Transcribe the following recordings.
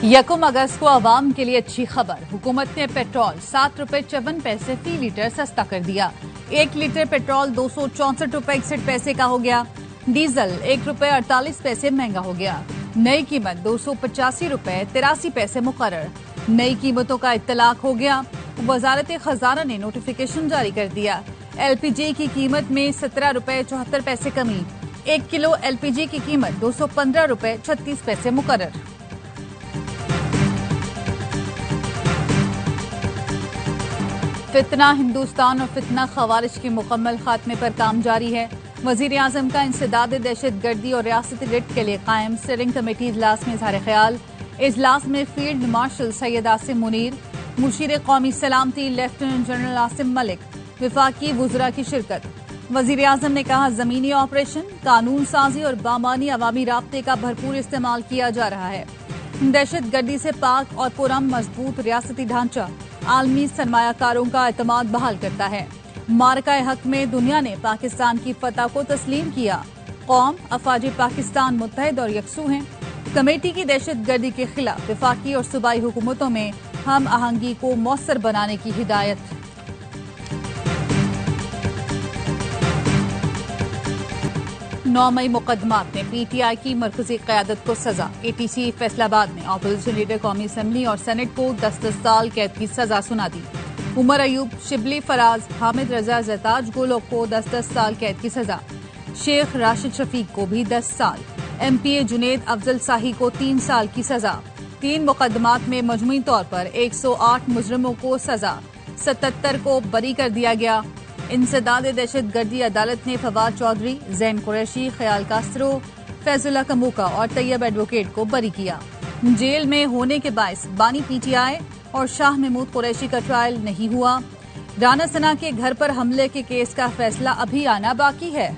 यकम अगस्त को आवाम के लिए अच्छी खबर। हुकूमत ने पेट्रोल 7 रुपए 54 पैसे फी लीटर सस्ता कर दिया। 1 लीटर पेट्रोल 264 रुपए 61 पैसे का हो गया। डीजल 1 रुपए 48 पैसे महंगा हो गया। नई कीमत 285 रुपए 83 पैसे मुकर्रर। नई कीमतों का इत्तलाक हो गया। वजारत खजाना ने नोटिफिकेशन जारी कर दिया। LPG की कीमत में 17 रुपए 74 पैसे कमी। 1 किलो LPG की कीमत 215 रुपए 36 पैसे मुकर्रर। फितना हिंदुस्तान और फितना खवारिज के मुकम्मल खात्मे पर काम जारी है। वजीर आजम का इंसदाद दहशत गर्दी और रियासती रिट के लिए कायम स्टीयरिंग कमेटी इजलास में इजहार ख्याल। इजलास में फील्ड मार्शल सैयद आसिम मुनीर, मुशीर कौमी सलामती लेफ्टिनेंट जनरल आसिम मलिक, विफाकी वुज़रा की शिरकत। वजीर आजम ने कहा, जमीनी ऑपरेशन, कानून साजी और बामानी अवामी राब्ते का भरपूर इस्तेमाल किया जा रहा है। दहशत गर्दी से पाक और पुरअमन मजबूत रियासती ढांचा आलमी सरमायाकारों का एतमाद बहाल करता है। मारका हक में दुनिया ने पाकिस्तान की फतह को तस्लीम किया। कौम अफवाज पाकिस्तान मुत्तहद और यकसू हैं। कमेटी की दहशत गर्दी के खिलाफ वफाकी और सूबाई हुकूमतों में हम आहंगी को मौसर बनाने की हिदायत। 9 मई मुकदमात में PTI की मरकजी क़यादत को सजा। ATC फैसलाबाद ने अपोजिशन लीडर कौमी असम्बली और सेनेट को 10-10 साल कैद की सजा सुना दी। उमर अयूब, शिबली फराज, हामिद रजा, जरताज गोलोक को 10-10 साल कैद की सजा। शेख राशिद शफीक को भी 10 साल। MPA जुनेद अफजल शाही को 3 साल की सजा। 3 मुकदमात में मजमूई तौर पर 108 मुजरिमों को सजा, 77 को बरी कर दिया गया। इंसदाद दहशत गर्दी अदालत ने फवाद चौधरी, जैन कुरैशी, ख्याल कास्त्रो, फैजुल्ला कमूका और तैयब एडवोकेट को बरी किया। जेल में होने के बायस बानी PTI और शाह महमूद कुरैशी का ट्रायल नहीं हुआ। राना सना के घर पर हमले के केस का फैसला अभी आना बाकी है।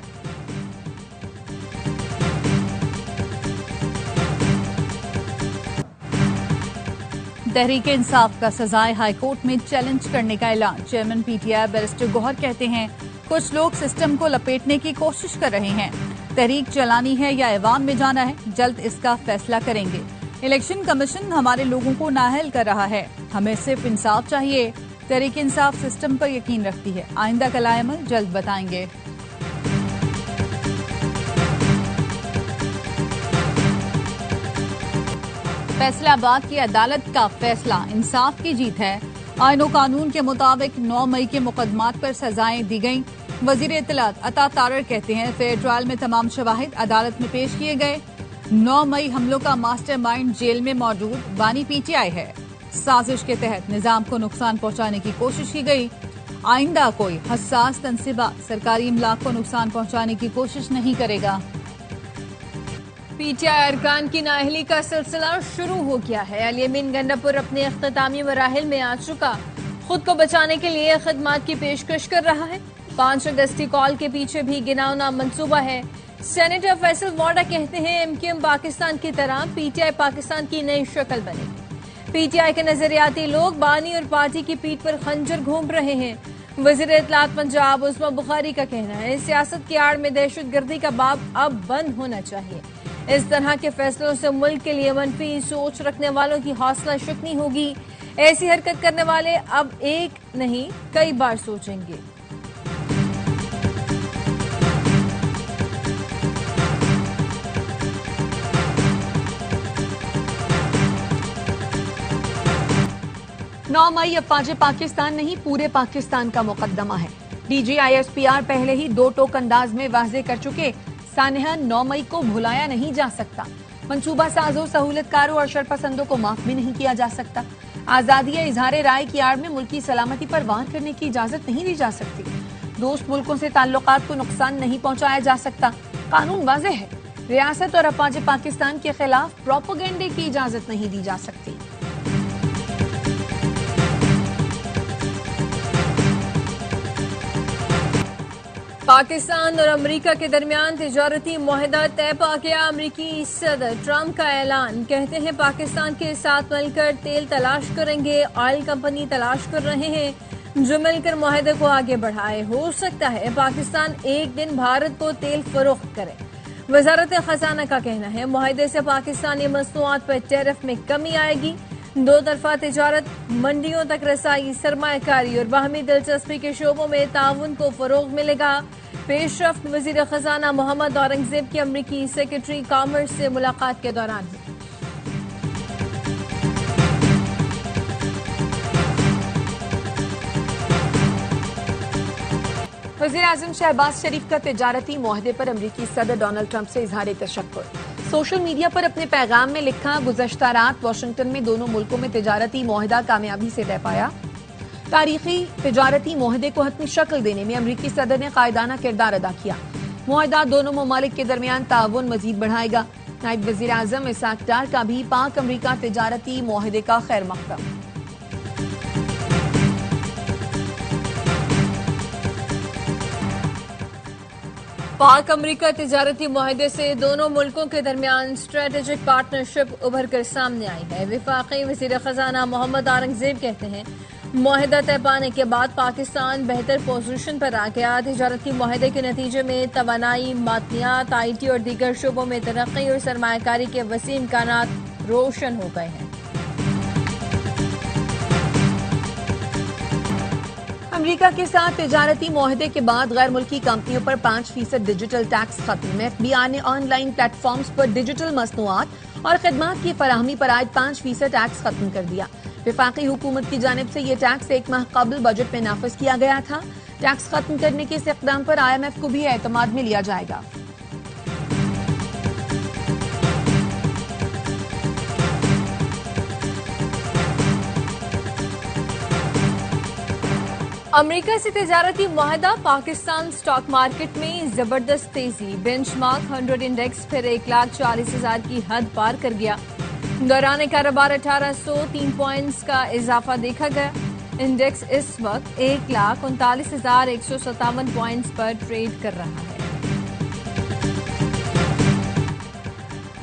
तहरीक इंसाफ का सजाए हाईकोर्ट में चैलेंज करने का ऐलान। चेयरमैन PTI बैरिस्टर गौहर कहते हैं, कुछ लोग सिस्टम को लपेटने की कोशिश कर रहे हैं। तहरीक चलानी है या ऐवान में जाना है, जल्द इसका फैसला करेंगे। इलेक्शन कमीशन हमारे लोगों को नाअहल कर रहा है, हमें सिर्फ इंसाफ चाहिए। तहरीक इंसाफ सिस्टम पर यकीन रखती है, आइंदा का लाएमल जल्द बताएंगे। फैसलाबाद की अदालत का फैसला इंसाफ की जीत है। आईन और कानून के मुताबिक 9 मई के मुकदमात पर सजाएं दी गईं। वजीर इत्तलात अता तारर कहते हैं, फेयर ट्रायल में तमाम शवाहिद अदालत में पेश किए गए। 9 मई हमलों का मास्टरमाइंड जेल में मौजूद बानी PTI है। साजिश के तहत निजाम को नुकसान पहुंचाने की कोशिश की गई। आइंदा कोई हसास तंसीबात सरकारी इमलाक को नुकसान पहुंचाने की कोशिश नहीं करेगा। PTI अरकान की नाअहली का सिलसिला शुरू हो गया है। अल-यमीन गंडापुर अपने इख्तितामी मराहिल में आ चुका। खुद को बचाने के लिए खदमात की पेशकश कर रहा है। 5 अगस्ती कॉल के पीछे भी गिनावना मंसूबा है। सेनेटर फैसल वाडा कहते हैं, MKM पाकिस्तान की तरह PTI पाकिस्तान की नई शक्ल बनेगी। PTI के नजरियाती लोग बानी और पार्टी की पीठ पर खंजर घूम रहे हैं। वजीर इत्तलात पंजाब उस्मा बुखारी का कहना है, सियासत की आड़ में दहशत गर्दी का बाब अब बंद होना चाहिए। इस तरह के फैसलों से मुल्क के लिए मनफी सोच रखने वालों की हौसला शिकनी होगी। ऐसी हरकत करने वाले अब एक नहीं कई बार सोचेंगे। नौ मई अफवाज पाकिस्तान नहीं, पूरे पाकिस्तान का मुकदमा है। DG ISPR पहले ही 2 टोक अंदाज में वाजे कर चुके, सानहा 9 मई को भुलाया नहीं जा सकता। मंसूबा साजों, सहूलतकारों और शरपसंदों को माफ भी नहीं किया जा सकता। आजादी या इजहार राय की आड़ में मुल्की सलामती पर वार करने की इजाजत नहीं दी जा सकती। दोस्त मुल्कों से ताल्लुकात को नुकसान नहीं पहुंचाया जा सकता। कानून वाज़ेह है, रियासत और अफवाज पाकिस्तान के खिलाफ प्रोपेगेंडे की इजाजत नहीं दी जा सकती। पाकिस्तान और अमेरिका के दरमियान तिजारती मुआहदा तय पा गया। अमेरिकी सदर ट्रंप का ऐलान, कहते हैं पाकिस्तान के साथ मिलकर तेल तलाश करेंगे। ऑयल कंपनी तलाश कर रहे हैं जो मिलकर मुआहदे को आगे बढ़ाए। हो सकता है पाकिस्तान एक दिन भारत को तेल फरोख्त करे। वजारत खजाना का कहना है मुआहदे से पाकिस्तानी मसनूआत पर टैरिफ में कमी आएगी। दो तरफा तिजारत, मंडियों तक रसाई, सरमायाकारी और बाहमी दिलचस्पी के शोबों में ताउन को फरोग मिलेगा। पेशरफ्त वजीर खजाना मोहम्मद औरंगजेब की अमरीकी सेक्रेटरी कॉमर्स से मुलाकात के दौरान वज़ीर आज़म शहबाज शरीफ का तिजारती मुआहदे पर अमरीकी सदर डोनाल्ड ट्रंप से इजहार तशक्कुर। सोशल मीडिया पर अपने पैगाम में लिखा, गुज़श्ता रात वाशिंगटन में दोनों मुल्कों में तिजारती मुआहदा कामयाबी से तय पाया। तारीखी तिजारती मुआहदे को हतमी शक्ल देने में अमरीकी सदर ने कायदाना किरदार अदा किया। मुआहदा दोनों ममालिक के दरमियान ताउन मजीद बढ़ाएगा। नायब वज़ीर आज़म इसाक डार का भी पाक अमरीका तिजारती मुआहदे का खैर मकदम। पाक अमरीका तिजारती मुआहदे से दोनों मुल्कों के दरमियान स्ट्रेटेजिक पार्टनरशिप उभर कर सामने आई है। वफाकी वज़ीर खजाना मोहम्मद औरंगजेब कहते हैं मुआहदा तय पाने के बाद पाकिस्तान बेहतर पोजीशन पर आ गया। तिजारती मुआहदे के नतीजे में तवानाई, मादनियात, IT और दीगर शोबों में तरक्की और सरमायाकारी के वसी इम्कानात रोशन हो गए हैं। अमरीका के साथ तिजारती मुआहदे के बाद गैर मुल्की कंपनियों पर 5% डिजिटल टैक्स खत्म। FBI ने ऑनलाइन प्लेटफॉर्म्स पर डिजिटल मसनूआत और खदमात की फराहमी पर आयद 5% टैक्स खत्म कर दिया। वफाकी हुकूमत की जानिब से यह टैक्स एक माह कबल बजट में नाफिज किया गया था। टैक्स खत्म करने के इस इक़दाम पर IMF को भी एतमाद में लिया जाएगा। अमेरिका से तिजारती मुआहदा, पाकिस्तान स्टॉक मार्केट में जबरदस्त तेजी। बेंचमार्क 100 इंडेक्स फिर 1,40,000 की हद पार कर गया। दौरान कारोबार 1803 पॉइंट्स का इजाफा देखा गया। इंडेक्स इस वक्त 1,39,157 पॉइंट्स पर ट्रेड कर रहा है।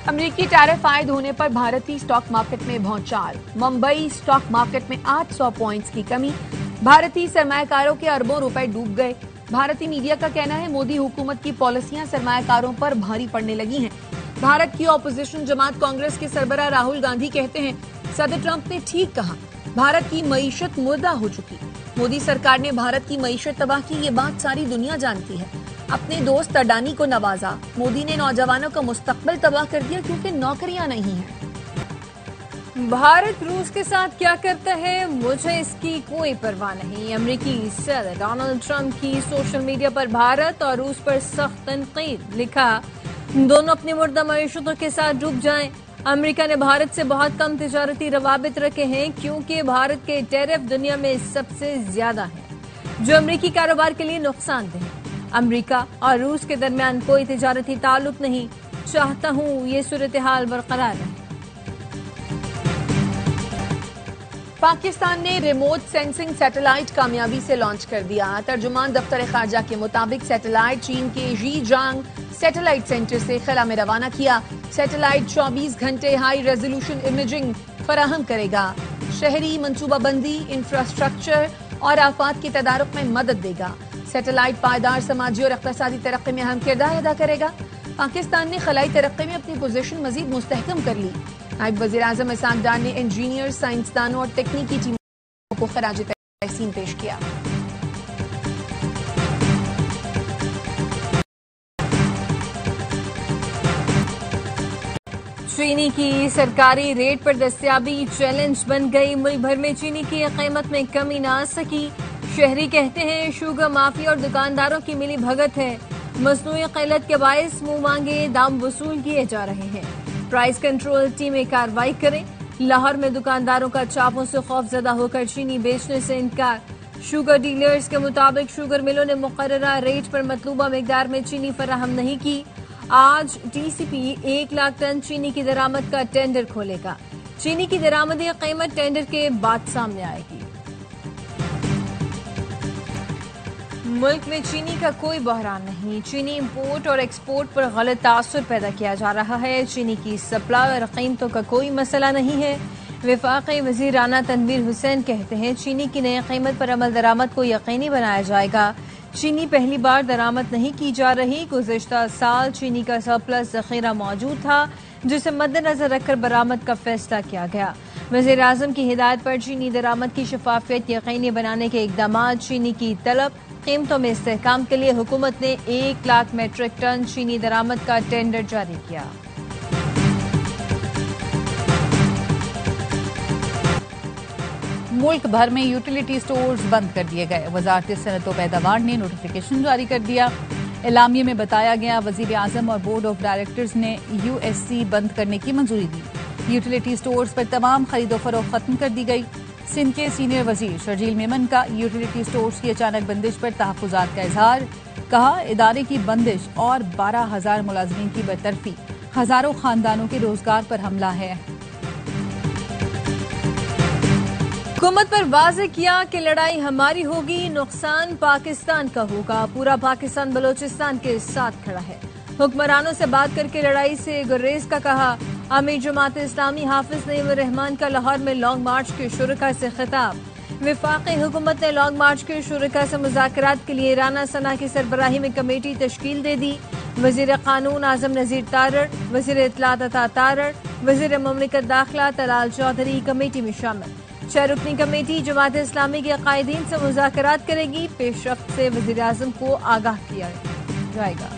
अमरीकी टैरिफ आयद होने पर भारतीय स्टॉक मार्केट में भौचाल। मुंबई स्टॉक मार्केट में 800 पॉइंट्स की कमी। भारतीय सरमायाकारों के अरबों रुपए डूब गए। भारतीय मीडिया का कहना है मोदी हुकूमत की पॉलिसियां सरमायाकारों पर भारी पड़ने लगी हैं। भारत की ऑपोजिशन जमात कांग्रेस के सरबराह राहुल गांधी कहते हैं सदर ट्रंप ने ठीक कहा, भारत की मईशत मुर्दा हो चुकी। मोदी सरकार ने भारत की मईशत तबाह की, ये बात सारी दुनिया जानती है। अपने दोस्त अडानी को नवाजा। मोदी ने नौजवानों का मुस्तकबिल तबाह कर दिया क्योंकि नौकरियां नहीं हैं। भारत रूस के साथ क्या करता है, मुझे इसकी कोई परवाह नहीं। अमेरिकी सदर डोनाल्ड ट्रंप की सोशल मीडिया पर भारत और रूस पर सख्त तनकीद। लिखा, दोनों अपनी मुर्दा मईशतों के साथ डूब जाएं। अमेरिका ने भारत से बहुत कम तिजारती रवाबित रखे हैं क्योंकि भारत के टैरिफ दुनिया में सबसे ज्यादा हैं, जो अमेरिकी कारोबार के लिए नुकसानदेह है। अमेरिका और रूस के दरमियान कोई तिजारती ताल्लुक नहीं। चाहता हूं ये सूरत हाल बरकरार रहे। पाकिस्तान ने रिमोट सेंसिंग सैटेलाइट कामयाबी से लॉन्च कर दिया। तर्जुमान दफ्तर खारजा के मुताबिक सैटेलाइट चीन के ज़ीजांग सैटेलाइट सेंटर से खला में रवाना किया। सैटेलाइट 24 घंटे हाई रेजोल्यूशन इमेजिंग फराहम करेगा। शहरी मंसूबाबंदी, इंफ्रास्ट्रक्चर और आफात की तदारुक में मदद देगा। सैटेलाइट पायदार समाजी और इक़्तिसादी तरक्की में अहम किरदार अदा करेगा। पाकिस्तान ने खलाई तरक्की में अपनी पोजीशन मजीद मुस्तहकम कर ली। नायब वज़ीर आज़म इसाक डार ने इंजीनियर, साइंसदानों और तकनीकी टीमों को खराज तहसीन पेश किया। चीनी की सरकारी रेट पर दस्तयाबी चैलेंज बन गई। मुल्क भर में चीनी की कीमत में कमी ना आ सकी। शहरी कहते हैं शुगर माफिया और दुकानदारों की मिली भगत है। मसनूई क़िल्लत के बायस मुंह मांगे दाम वसूल किए जा रहे हैं। प्राइस कंट्रोल टीमें कार्रवाई करें। लाहौर में दुकानदारों का चापों से खौफजदा होकर चीनी बेचने से इनकार। शुगर डीलर्स के मुताबिक शुगर मिलों ने मुकर्ररा रेट पर मतलूबा मिकदार में चीनी फराहम नहीं की। आज TCP 1 लाख टन चीनी की दरामद का टेंडर खोलेगा। चीनी की दरामदी कीमत टेंडर के बाद सामने आएगी। मुल्क में चीनी का कोई बहरान नहीं। चीनी इंपोर्ट और एक्सपोर्ट पर गलत तासुर पैदा किया जा रहा है। चीनी की सप्लाई और कीमतों का कोई मसला नहीं है। वफाकी वज़ीर राना तनवीर हुसैन कहते हैं चीनी की नई कीमत पर अमल दरामद को यकीनी बनाया जाएगा। चीनी पहली बार दरामद नहीं की जा रही। गुज़िश्ता साल चीनी का सरप्लस ज़ख़ीरा मौजूद था, जिसे मद्देनजर रखकर बरामद का फैसला किया गया। वज़ीर आज़म की हिदायत पर चीनी दरामद की शफाफियत यकीनी बनाने के इक़दाम। चीनी की तलब कीमतों में इस्तेहकाम के लिए हुकूमत ने 1 लाख मेट्रिक टन चीनी दरामद का टेंडर जारी किया। मुल्क भर में यूटिलिटी स्टोर्स बंद कर दिए गए। वजारत सनअत व पैदावार ने नोटिफिकेशन जारी कर दिया। एलामिये में बताया गया, वजीर आजम और बोर्ड ऑफ डायरेक्टर्स ने यूएससी बंद करने की मंजूरी दी। यूटिलिटी स्टोर्स पर तमाम खरीदो फरोख्त खत्म कर दी गई। सिंध के सीनियर वजीर शर्जील मेमन का यूटिलिटी स्टोर्स की अचानक बंदिश पर तहफ़्फ़ुज़ात का इजहार। कहा, इदारे की बंदिश और 12,000 मुलाजमीन की बरतरफी हजारों खानदानों के रोजगार पर हमला है। हुकूमत पर वाज़ेह किया कि लड़ाई हमारी होगी, नुकसान पाकिस्तान का होगा। पूरा पाकिस्तान बलोचिस्तान के साथ खड़ा है। हुक्मरानों से बात करके लड़ाई से गुरेज का कहा। आमीर जमात इस्लामी हाफिज नईम रहमान का लाहौर में लॉन्ग मार्च के शुरका से खिताब। वफाकी हुकूमत ने लॉन्ग मार्च के शुरका से मुज़ाकरात के लिए राना सना की सरबराही में कमेटी तश्कील दे दी। वजीर कानून आजम नजीर तारड़, वजीर इत्तलात अता तारड़, वजीर मुमलिकत दाखिला तलाल चौधरी कमेटी में शामिल। 6 रुकनी कमेटी जमात इस्लामी के कायदीन से मुज़ाकरात करेगी। पेशरफ्त से वज़ीर आज़म को आगाह किया जाएगा।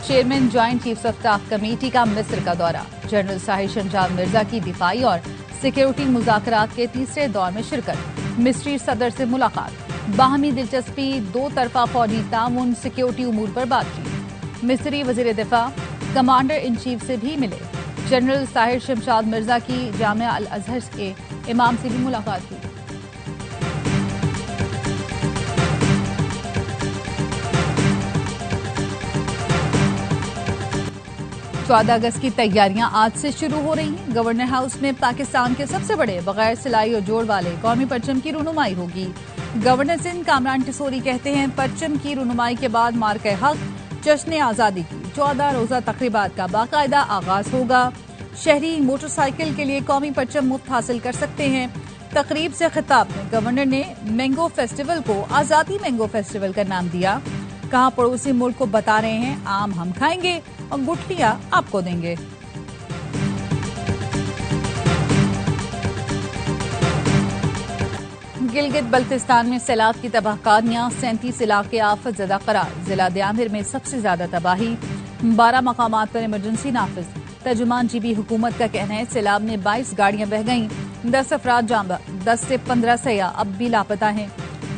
Chairman joint chiefs of staff committee का मिस्र का दौरा। जनरल साहिर शमशाद मिर्जा की दिफाई और सिक्योरिटी मुज़ाकरात के तीसरे दौर में शिरकत। मिस्री सदर से मुलाकात। बाहमी दिलचस्पी, 2 तरफा फौजी ताउन, सिक्योरिटी उमूर पर बातचीत। मिस्री वज़ीर दिफा कमांडर इन चीफ से भी मिले। जनरल साहिर शमशाद मिर्जा की जामिया अल अजहर के इमाम से भी मुलाकात हुई। 14 अगस्त की तैयारियां आज से शुरू हो रही हैं। गवर्नर हाउस में पाकिस्तान के सबसे बड़े बगैर सिलाई और जोड़ वाले कौमी परचम की रुनुमाई होगी। गवर्नर सिंध कामरान टिसोरी कहते हैं, परचम की रुनुमाई के बाद मार्के हक जश्न आज़ादी की 14 रोजा तकरीबात का बाकायदा आगाज होगा। शहरी मोटरसाइकिल के लिए कौमी परचम मुफ्त हासिल कर सकते हैं। तकरीब से खिताब में गवर्नर ने मैंगो फेस्टिवल को आज़ादी मैंगो फेस्टिवल का नाम दिया। कहा, पड़ोसी मुल्क को बता रहे हैं आम हम खाएंगे और गुठलियां आपको देंगे। गिलगित बल्तिस्तान में सैलाब की तबाहकारियां, 37 इलाके आफत ज़दा करार। जिला दियामिर में सबसे ज्यादा तबाही, 12 मकामात पर इमरजेंसी नाफिज। तर्जुमान जीबी हुकूमत का कहना है, सैलाब में 22 गाड़ियां बह गईं, 10 अफराद जांबा, 10 से 15 सयाह अब भी लापता हैं।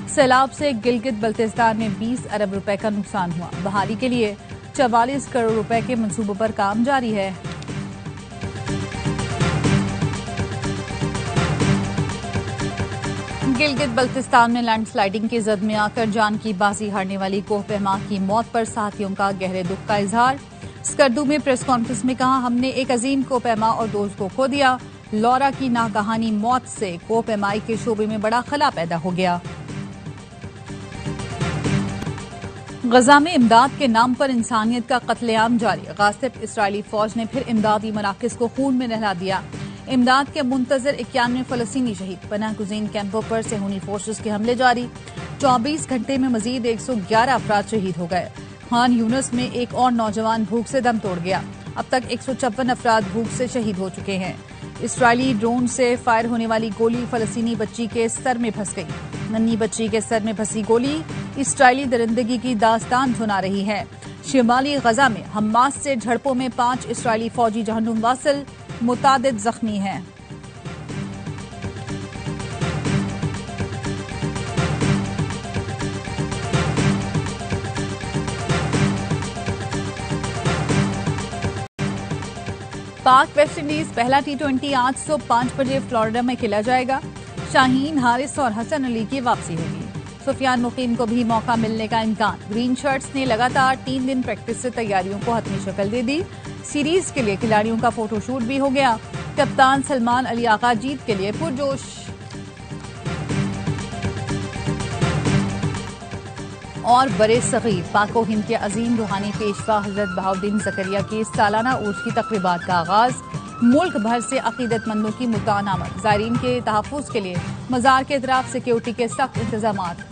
सैलाब से गिलगित बल्तिस्तान में 20 अरब रुपए का नुकसान हुआ। बहाली के लिए 44 करोड़ रुपए के मंसूबों पर काम जारी है। गिलगित बल्तिस्तान में लैंडस्लाइडिंग की जद में आकर जान की बाजी हारने वाली कोह पहमा की मौत पर साथियों का गहरे दुख का इजहार। स्कर्दू में प्रेस कॉन्फ्रेंस में कहा, हमने एक अजीम कोह पहमा और दोस्त को खो दिया। लौरा की नाकहानी मौत से कोह पैमाई के शोबे में बड़ा खला पैदा हो गया। गजा में इमदाद के नाम पर इंसानियत का कत्लेआम जारी। गासिब इस्राएली फौज ने फिर इमदादी मराकज को खून में नहला दिया। इमदाद के मुंतजर 91 फलस्तीनी शहीद। पनाह गुज़ीन कैंपों पर सेहूनी फोर्सेस के हमले जारी। 24 घंटे में मजीद 111 अफराद शहीद हो गए। खान यूनस में एक और नौजवान भूख से दम तोड़ गया। अब तक 156 अफराद भूख से शहीद हो चुके हैं। इसराइली ड्रोन से फायर होने वाली गोली फलस्तीनी बच्ची के सर में फंस गई। नन्ही बच्ची के सर में फंसी गोली इसराइली दरिंदगी की दास्तान सुना रही है। शिमाली गजा में हमास से झड़पों में 5 इसराइली फौजी जहन्नुम वासिल, मुतादिद जख्मी हैं। पाक वेस्ट इंडीज पहला T20 आज सुबह 5 बजे फ्लोरिडा में खेला जाएगा। शाहीन, हारिस और हसन अली की वापसी होगी। सुफियान मुकीम को भी मौका मिलने का इम्कान। ग्रीन शर्ट्स ने लगातार 3 दिन प्रैक्टिस से तैयारियों को हतमी शक्ल दे दी। सीरीज के लिए खिलाड़ियों का फोटोशूट भी हो गया। कप्तान सलमान अली आगा जीत के लिए पुरजोश। और बरे सगीर पाको हिंद के अजीम रूहानी पेशवा हजरत बहाउद्दीन ज़करिया के सालाना उर्स की तकरीबात का आगाज। मुल्क भर से अकीदतमंदों की मुल्तान आमद। ज़ायरीन के तहफ़्फ़ुज़ के लिए मज़ार के अतराफ सिक्योरिटी के सख्त इंतजामात।